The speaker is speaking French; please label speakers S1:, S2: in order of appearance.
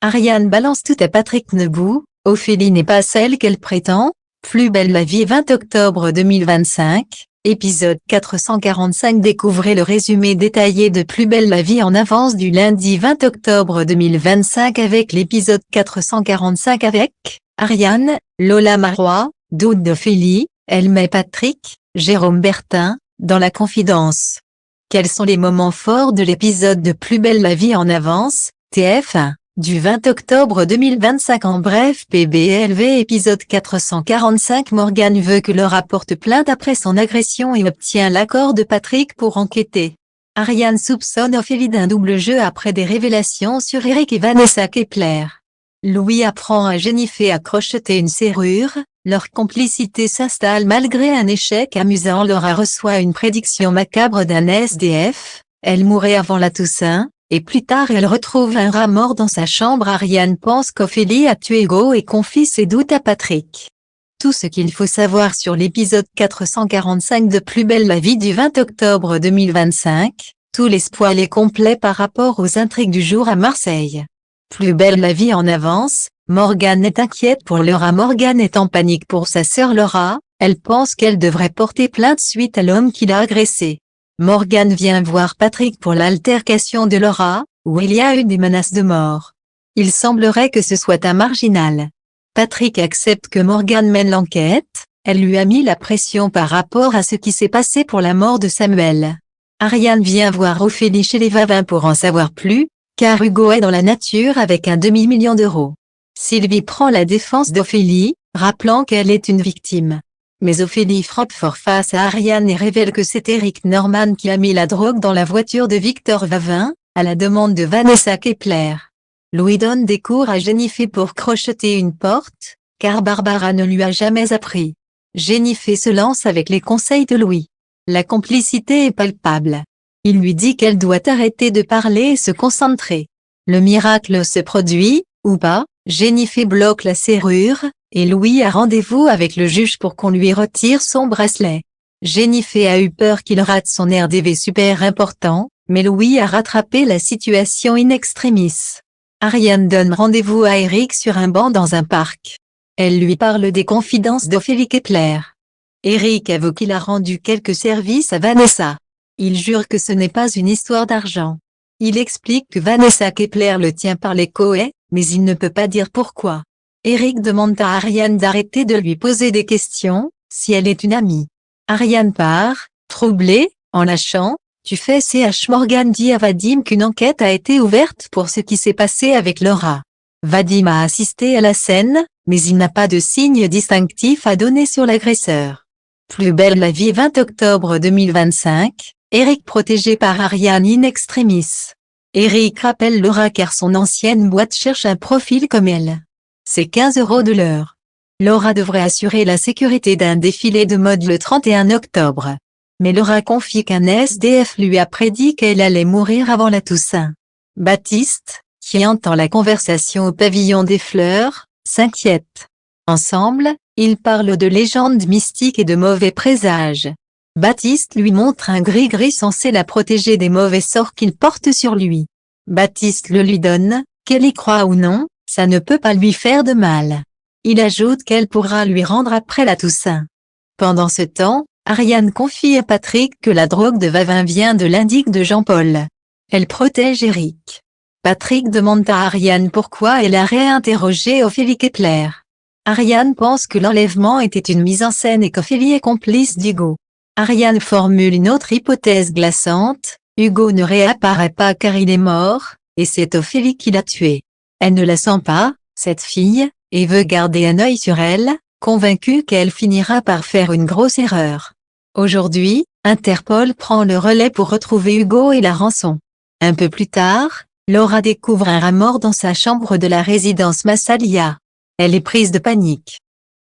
S1: Ariane balance tout à Patrick Nebou, Ophélie n'est pas celle qu'elle prétend. Plus belle la vie 20 octobre 2025, épisode 445. Découvrez le résumé détaillé de Plus belle la vie en avance du lundi 20 octobre 2025 avec l'épisode 445 avec Ariane, Lola Marois, doute d'Ophélie, elle met Patrick, Jérôme Bertin, dans la confidence. Quels sont les moments forts de l'épisode de Plus belle la vie en avance, TF1 du 20 octobre 2025 en bref PBLV épisode 445 Morgane veut que Laura porte plainte après son agression et obtient l'accord de Patrick pour enquêter. Ariane soupçonne Ophélie d'un double jeu après des révélations sur Eric et Vanessa Kepler. Louis apprend à Jennifer à crocheter une serrure, leur complicité s'installe malgré un échec amusant. Laura reçoit une prédiction macabre d'un SDF, elle mourrait avant la Toussaint. Et plus tard elle retrouve un rat mort dans sa chambre. Ariane pense qu'Ophélie a tué Hugo et confie ses doutes à Patrick. Tout ce qu'il faut savoir sur l'épisode 445 de Plus belle la vie du 20 octobre 2025, tout l'espoir est complet par rapport aux intrigues du jour à Marseille. Plus belle la vie en avance, Morgane est inquiète pour Laura. Morgane est en panique pour sa sœur Laura, elle pense qu'elle devrait porter plainte suite à l'homme qui l'a agressée. Morgane vient voir Patrick pour l'altercation de Laura, où il y a eu des menaces de mort. Il semblerait que ce soit un marginal. Patrick accepte que Morgane mène l'enquête, elle lui a mis la pression par rapport à ce qui s'est passé pour la mort de Samuel. Ariane vient voir Ophélie chez les Vavin pour en savoir plus, car Hugo est dans la nature avec un demi-million d'euros. Sylvie prend la défense d'Ophélie, rappelant qu'elle est une victime. Mais Ophélie frappe fort face à Ariane et révèle que c'est Eric Norman qui a mis la drogue dans la voiture de Victor Vavin, à la demande de Vanessa Kepler. Louis donne des cours à Jennifer pour crocheter une porte, car Barbara ne lui a jamais appris. Jennifer se lance avec les conseils de Louis. La complicité est palpable. Il lui dit qu'elle doit arrêter de parler et se concentrer. Le miracle se produit, ou pas, Jennifer bloque la serrure, et Louis a rendez-vous avec le juge pour qu'on lui retire son bracelet. Jennifer a eu peur qu'il rate son RDV super important, mais Louis a rattrapé la situation in extremis. Ariane donne rendez-vous à Eric sur un banc dans un parc. Elle lui parle des confidences d'Ophélie Kepler. Eric avoue qu'il a rendu quelques services à Vanessa. Il jure que ce n'est pas une histoire d'argent. Il explique que Vanessa Kepler le tient par les couilles, mais il ne peut pas dire pourquoi. Eric demande à Ariane d'arrêter de lui poser des questions, si elle est une amie. Ariane part, troublée, en lâchant, tu fais CH. Morgane dit à Vadim qu'une enquête a été ouverte pour ce qui s'est passé avec Laura. Vadim a assisté à la scène, mais il n'a pas de signe distinctif à donner sur l'agresseur. Plus belle la vie 20 octobre 2025, Eric protégé par Ariane in extremis. Eric rappelle Laura car son ancienne boîte cherche un profil comme elle. C'est 15 € de l'heure. Laura devrait assurer la sécurité d'un défilé de mode le 31 octobre. Mais Laura confie qu'un SDF lui a prédit qu'elle allait mourir avant la Toussaint. Baptiste, qui entend la conversation au pavillon des fleurs, s'inquiète. Ensemble, ils parlent de légendes mystiques et de mauvais présages. Baptiste lui montre un gris-gris censé la protéger des mauvais sorts qu'il porte sur lui. Baptiste le lui donne, qu'elle y croit ou non, ça ne peut pas lui faire de mal. Il ajoute qu'elle pourra lui rendre après la Toussaint. Pendant ce temps, Ariane confie à Patrick que la drogue de Vavin vient de l'indique de Jean-Paul. Elle protège Eric. Patrick demande à Ariane pourquoi elle a réinterrogé Ophélie Kepler. Ariane pense que l'enlèvement était une mise en scène et qu'Ophélie est complice d'Hugo. Ariane formule une autre hypothèse glaçante, Hugo ne réapparaît pas car il est mort, et c'est Ophélie qui l'a tué. Elle ne la sent pas, cette fille, et veut garder un œil sur elle, convaincue qu'elle finira par faire une grosse erreur. Aujourd'hui, Interpol prend le relais pour retrouver Hugo et la rançon. Un peu plus tard, Laura découvre un rat mort dans sa chambre de la résidence Massalia. Elle est prise de panique.